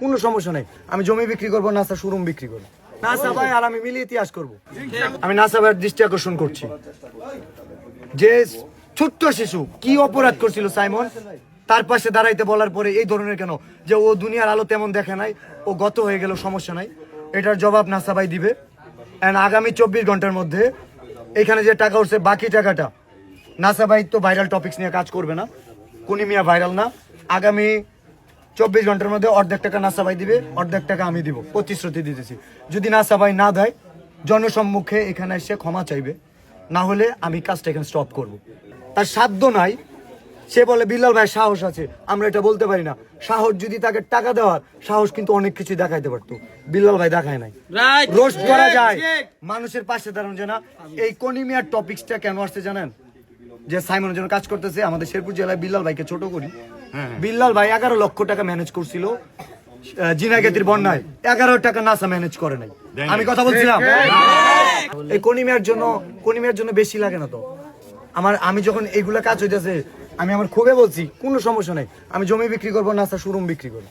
কোনো সমস্যা নাই। আমি জমি বিক্রি করবো, নাসা শোরুম বিক্রি করবো, নাসা ভাই আর আমি মিলিয়ে ইতিহাস করবো। আমি নাসা ভাইয়ের দৃষ্টি আকর্ষণ করছি যে ছোট্ট শিশু কি অপরাধ করছিল সাইমন, তার পাশে দাঁড়াইতে বলার পরে এই ধরনের কেন, যে ও দুনিয়ার আলো তেমন দেখে নাই, ও গত হয়ে গেল, সমস্যা নাই, এটার জবাব নাসা ভাই দিবে। এন্ড আগামী 24 ঘন্টার মধ্যে এখানে যে টাকা উঠছে বাকি টাকাটা, নাসা ভাই তো ভাইরাল টপিকস নিয়ে কাজ করবে না, কোনি মিয়া ভাইরাল না, আগামী 24 ঘন্টার মধ্যে অর্ধেক টাকা নাসা ভাই দিবে, অর্ধেক টাকা আমি দিব, প্রতিশ্রুতি দিতেছি। যদি নাসা ভাই না দেয় জনসম্মুখে এখানে এসে ক্ষমা চাইবে, না হলে আমি কাজটা এখানে স্টপ করব। তার সাধ্য নাই, সে বলে বিল্লাল ভাই সাহস আছে, আমরা এটা বলতে পারি না। সাহস যদি তাকে টাকা দেওয়ার সাহস কিন্তু অনেক কিছু দেখাইতে পারতো, বিল্লাল ভাই দেখায় নাই। রোস্ট করা যায়, মানুষের পাশে দাঁড়ানো যায় না। এই কনিমিয়ার টপিকসটা কেন আসছে জানেন? যে সাইমনের জন্য কাজ করতেছে আমাদের শেরপুর জেলায়, বিল্লাল ভাইকে ছোট করি। বিল্লাল ভাই 11 লক্ষ টাকা ম্যানেজ করছিল জিনাগেতির বন্যায়, 11 টাকা নাসা ম্যানেজ করে নাই। আমি কথা বলছিলাম এই কনিমিয়ার জন্য বেশি লাগে না তো আমি যখন এইগুলা কাজ হইতেছে, আমি আমার খুবই বলছি কোনো সমস্যা নাই, আমি জমি বিক্রি করবো, নাসা শোরুম বিক্রি করবো,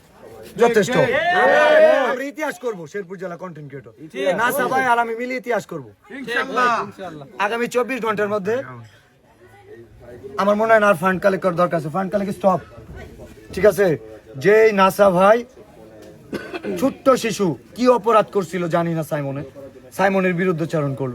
যথেষ্ট। আমরা ইতিহাস করবো শেরপুর জেলা কন্টেন্ট ক্রিয়েটর, নাসা ভাই আর আমি মিলে ইতিহাস করবো আগামী 24 ঘন্টার মধ্যে। আমার মনে হয় না আর ফান্ড কালেক্ট করার দরকার আছে, ফান্ড কালেক্ট স্টপ, ঠিক আছে? যে নাসা ভাই ছোট্ট শিশু কি অপরাধ করছিল জানি না, সাইমনের বিরুদ্ধে চারণ করলো।